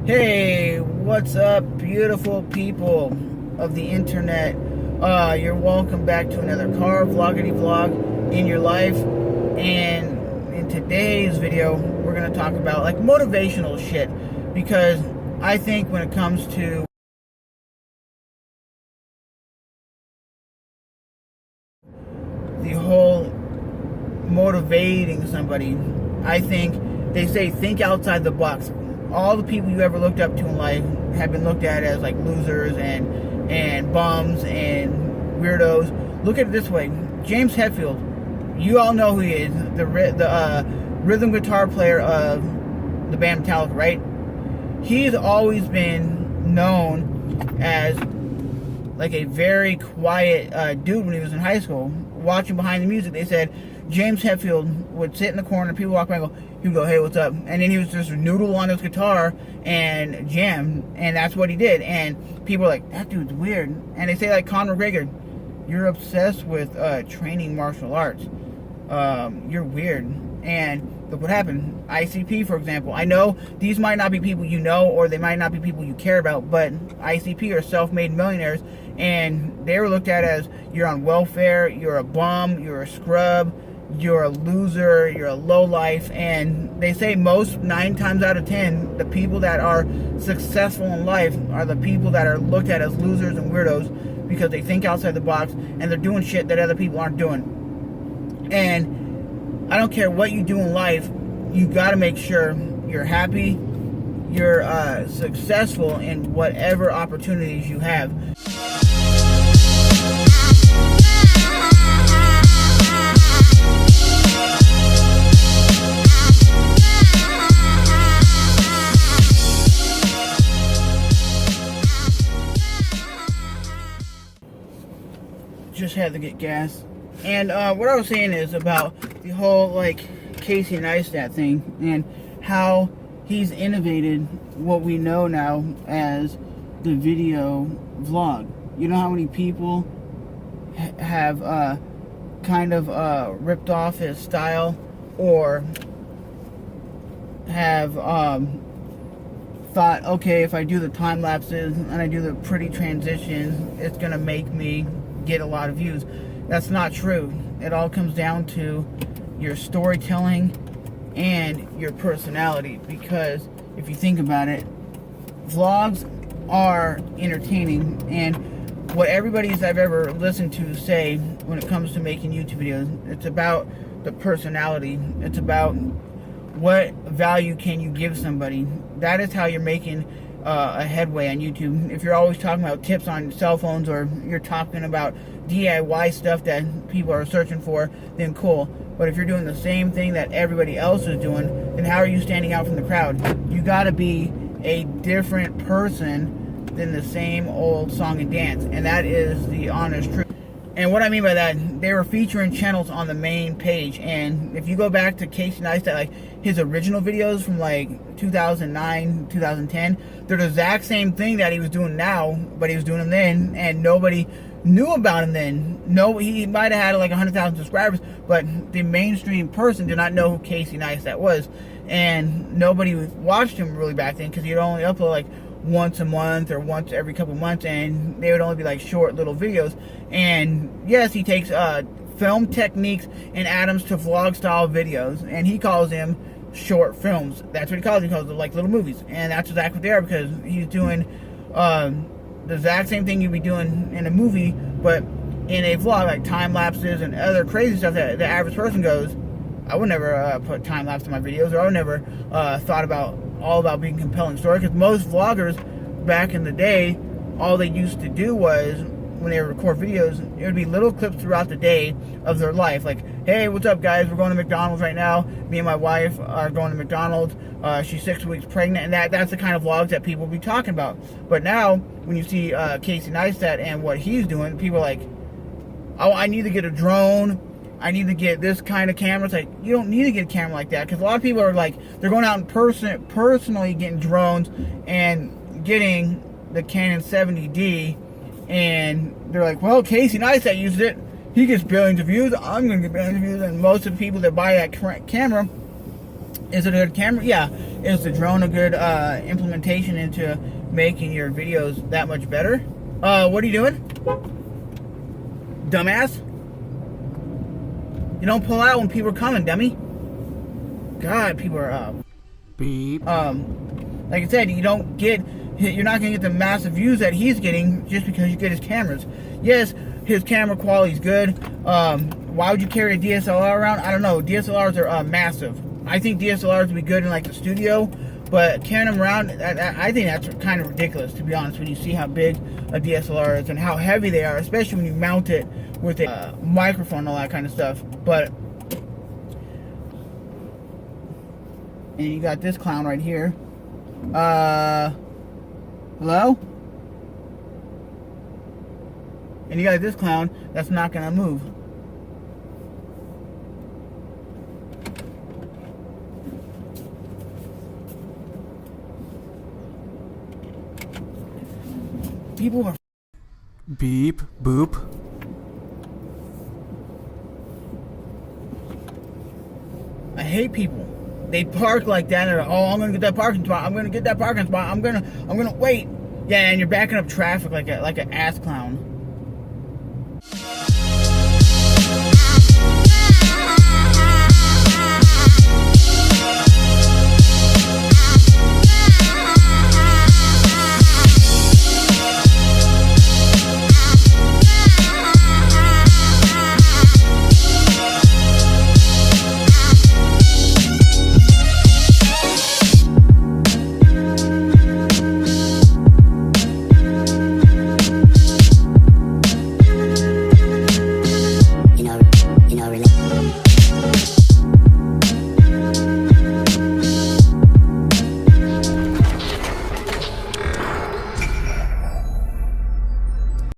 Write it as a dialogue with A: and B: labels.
A: Hey, what's up, beautiful people of the internet? You're welcome back to another car vloggity vlog in your life. And in today's video, we're going to talk about like motivational shit, because I think when it comes to the whole motivating somebody, I think they say think outside the box. All the people you ever looked up to in life have been looked at as like losers and bums and weirdos. Look at it this way: James Hetfield, you all know who he is, the rhythm guitar player of the band Metallica, right? He's always been known as like a very quiet dude when he was in high school. Watching behind the music, they said James Hetfield would sit in the corner, people walk by and go, he would go, hey, what's up? And then he was just noodle on his guitar and jam, and that's what he did. And people are like, that dude's weird. And they say like Conor McGregor, you're obsessed with training martial arts. You're weird. And look what happened. ICP, for example. I know these might not be people you know, or they might not be people you care about, but ICP are self-made millionaires, and they were looked at as you're on welfare, you're a bum, you're a scrub, you're a loser, you're a lowlife. And they say 9 times out of 10, the people that are successful in life are the people that are looked at as losers and weirdos, because they think outside the box and they're doing shit that other people aren't doing. And I don't care what you do in life, you got to make sure you're happy, you're successful in whatever opportunities you have. Just had to get gas. And what I was saying is about the whole like Casey Neistat thing, and how he's innovated what we know now as the video vlog. You know how many people have kind of ripped off his style, or have thought, okay, if I do the time lapses and I do the pretty transitions, it's gonna make me get a lot of views. That's not true. It all comes down to your storytelling and your personality, because if you think about it, vlogs are entertaining, and what everybody's I've ever listened to say when it comes to making YouTube videos, it's about the personality. It's about what value can you give somebody. That is how you're making a headway on YouTube. If you're always talking about tips on cell phones, or you're talking about DIY stuff that people are searching for, then cool. But if you're doing the same thing that everybody else is doing, then how are you standing out from the crowd? You gotta be a different person than the same old song and dance, and that is the honest truth. And what I mean by that, they were featuring channels on the main page, and if you go back to Casey Neistat, like his original videos from like 2009, 2010, they're the exact same thing that he was doing now, but he was doing them then, and nobody knew about him then. No, he might have had like 100,000 subscribers, but the mainstream person did not know who Casey Neistat was, and nobody watched him really back then, because he'd only upload like once a month or once every couple months, and they would only be like short little videos. And yes, he takes film techniques and add them to vlog style videos, and he calls them short films. That's what he calls them. He calls them like little movies, and that's exactly what they are, because he's doing the exact same thing you'd be doing in a movie, but in a vlog, like time lapses and other crazy stuff that the average person goes, I would never put time lapse in my videos, or I would never thought about all about being compelling story, because most vloggers back in the day, all they used to do was, when they would record videos, it would be little clips throughout the day of their life, like, hey, what's up guys, we're going to McDonald's right now, me and my wife are going to McDonald's, she's 6 weeks pregnant, and that's the kind of vlogs that people will be talking about. But now, when you see Casey Neistat and what he's doing, people are like, oh, I need to get a drone, I need to get this kind of camera. It's like, you don't need to get a camera like that, because a lot of people are like, they're going out and personally getting drones and getting the Canon 70D, and they're like, well, Casey Neistat uses it, he gets billions of views, I'm going to get billions of views. And most of the people that buy that camera Is it a good camera? Yeah. Is the drone a good implementation into making your videos that much better? What are you doing? Dumbass? You don't pull out when people are coming, dummy. God, people are
B: Beep.
A: like I said, you're not gonna get the massive views that he's getting just because you get his cameras. Yes, his camera quality is good. Why would you carry a DSLR around? I don't know. DSLRs are massive. I think DSLRs would be good in like the studio, but carrying them around, I think that's kind of ridiculous, to be honest, when you see how big a DSLR is and how heavy they are, especially when you mount it with a microphone and all that kind of stuff. But and you got this clown right here. Hello? And you got this clown that's not gonna move. People are
B: Beep. Boop.
A: I hate people. They park like that and oh, I'm gonna get that parking spot. I'm gonna get that parking spot. I'm gonna wait. Yeah, and you're backing up traffic like an ass clown.